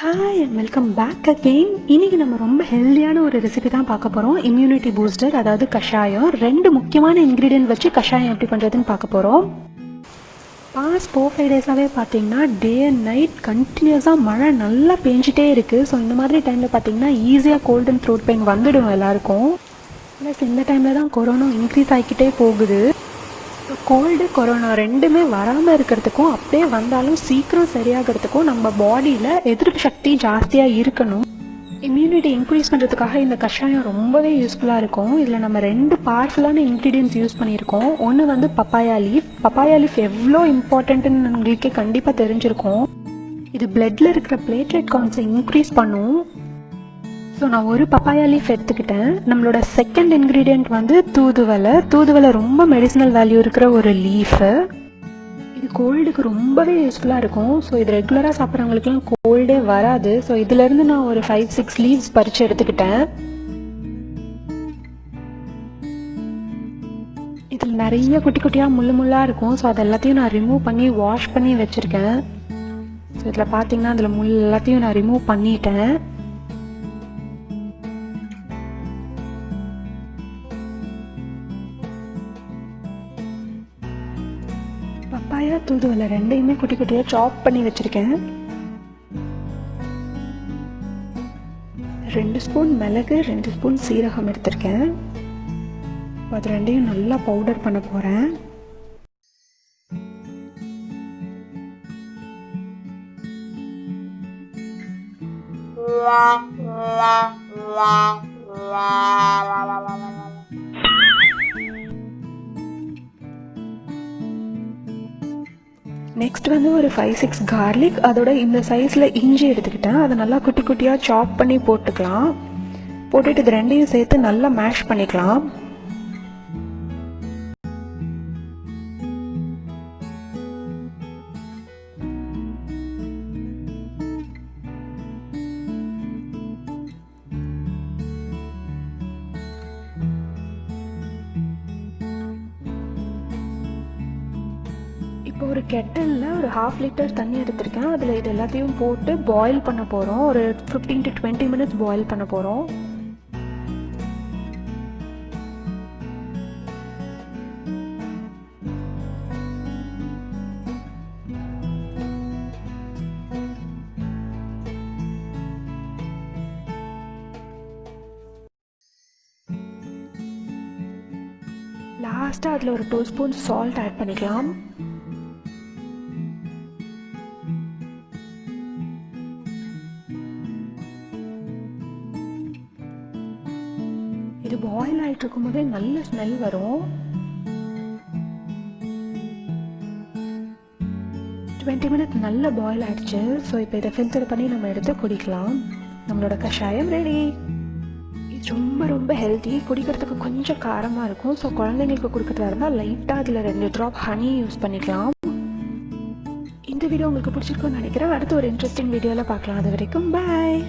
Hi and welcome back again. இன்றைக்கி நம்ம ரொம்ப ஹெல்த்தியான ஒரு ரெசிபி தான் பார்க்க போகிறோம். இம்யூனிட்டி பூஸ்டர், அதாவது கஷாயம். 2 முக்கியமான இன்க்ரீடியன்ட் வச்சு கஷாயம் எப்படி பண்ணுறதுன்னு பார்க்க போகிறோம். பாஸ்ட் 4-5 டேஸாகவே பார்த்தீங்கன்னா டே அண்ட் நைட் கண்டினியூஸாக மழை நல்லா பெஞ்சிட்டே இருக்குது. ஸோ இந்த மாதிரி டைமில் பார்த்தீங்கன்னா ஈஸியாக கோல்ட் அண்ட் த்ரோட் பெயின் வந்துடும் எல்லாருக்கும். ப்ளஸ் இந்த டைமில் தான் கொரோனா இன்க்ரீஸ் ஆகிக்கிட்டே போகுது. கோல்டு கொரோனா ரெண்டுமே வராமல் இருக்கிறதுக்கும் அப்படியே வந்தாலும் சீக்கிரம் சரியாகிறதுக்கும் நம்ம பாடியில் எதிர்ப்பு சக்தி ஜாஸ்தியாக இருக்கணும். இம்யூனிட்டி இன்க்ரீஸ் பண்ணுறதுக்காக இந்த கஷாயம் ரொம்பவே யூஸ்ஃபுல்லாக இருக்கும். இதில் நம்ம 2 பவர்ஃபுல்லான இன்க்ரீடியன்ட்ஸ் யூஸ் பண்ணியிருக்கோம். ஒன்று வந்து பப்பாயா லீஃப். பப்பாயா லீஃப் எவ்வளோ இம்பார்ட்டன்ட்டுன்னு உங்களுக்கே கண்டிப்பாக தெரிஞ்சிருக்கும். இது பிளட்டில் இருக்கிற பிளேட்லெட் கவுண்ட்ஸை இன்க்ரீஸ் பண்ணும். ஸோ நான் ஒரு பப்பாயா லீஃப் எடுத்துக்கிட்டேன். நம்மளோட செகண்ட் இன்க்ரீடியண்ட் வந்து தூதுவளை. தூதுவளை ரொம்ப மெடிசினல் வேல்யூ இருக்கிற ஒரு லீஃபு. இது கோல்டுக்கு ரொம்பவே யூஸ்ஃபுல்லாக இருக்கும். ஸோ இது ரெகுலராக சாப்பிட்றவங்களுக்குலாம் கோல்டே வராது. ஸோ இதிலேருந்து நான் ஒரு 5-6 லீவ்ஸ் பறித்து எடுத்துக்கிட்டேன். இதில் நிறைய குட்டி குட்டியாக முள்ளாக இருக்கும். ஸோ அது எல்லாத்தையும் நான் ரிமூவ் பண்ணி வாஷ் பண்ணி வச்சுருக்கேன். ஸோ இதில் பார்த்தீங்கன்னா அதில் முள் எல்லாத்தையும் நான் ரிமூவ் பண்ணிட்டேன். பப்பாயா தூதுவளை ரெண்டையுமே குட்டி குட்டியாக சாப் பண்ணி வச்சுருக்கேன். 2 ஸ்பூன் மிளகு, 2 ஸ்பூன் சீரகம் எடுத்திருக்கேன். அது ரெண்டையும் நல்லா பவுடர் பண்ண போகிறேன். நெக்ஸ்ட் வந்து ஒரு 5-6 கார்லிக், அதோட இந்த சைஸில் இஞ்சி எடுத்துக்கிட்டேன். அதை நல்லா குட்டி குட்டியாக சாப் பண்ணி போட்டுக்கலாம். போட்டுட்டு இது ரெண்டையும் சேர்த்து நல்லா மேஷ் பண்ணிக்கலாம். இப்போ ஒரு கெட்டலில் ஒரு 1/2 லிட்டர் தண்ணி எடுத்திருக்கேன். அதில் இது எல்லாத்தையும் போட்டு பாயில் பண்ண போகிறோம். ஒரு 15 to 20 minutes பாயில் பண்ண போகிறோம். லாஸ்ட்டாக அதில் ஒரு 2 ஸ்பூன் சால்ட் ஆட் பண்ணிக்கலாம். இது பாயில் ஆகிட்டு இருக்கும் போதே நல்ல ஸ்மெல் வரும். 20 minutes நல்ல பாயில் ஆகிடுச்சு. ஸோ இப்போ இதை ஃபில்டர் பண்ணி நம்ம எடுத்து குடிக்கலாம். நம்மளோட கஷாயம் ரெடி. இது ரொம்ப ரொம்ப ஹெல்த்தி. குடிக்கிறதுக்கு கொஞ்சம் காரமாக இருக்கும். ஸோ குழந்தைங்களுக்கு கொடுக்குறதா இருந்தால் லைட்டாக அதில் 2 ட்ராப் ஹனி யூஸ் பண்ணிக்கலாம். இந்த வீடியோ உங்களுக்கு பிடிச்சிருக்குன்னு நினைக்கிறேன். அடுத்து ஒரு இன்ட்ரெஸ்டிங் வீடியோவில் பார்க்கலாம். அது வரைக்கும் பாய்.